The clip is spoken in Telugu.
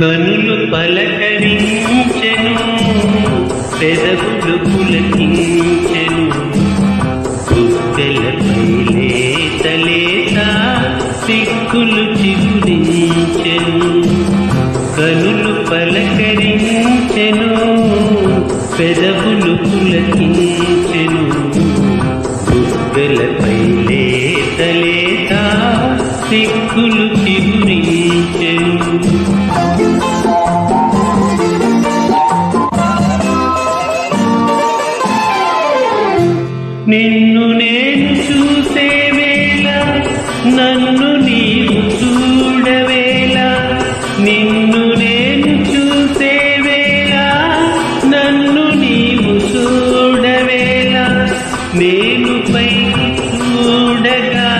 కనులు పలకరించెను, పెదవులు పులకించెను, గుప్పెలపై లేత లేత సిగ్గులు చిగురించెను. కనులు పలకరించెను, పెదవులు పులకించెను, గుప్పెలపై లేత లేత సిగ్గులు చిగురించెను. నిన్ను నేను చూసే వేళ నన్ను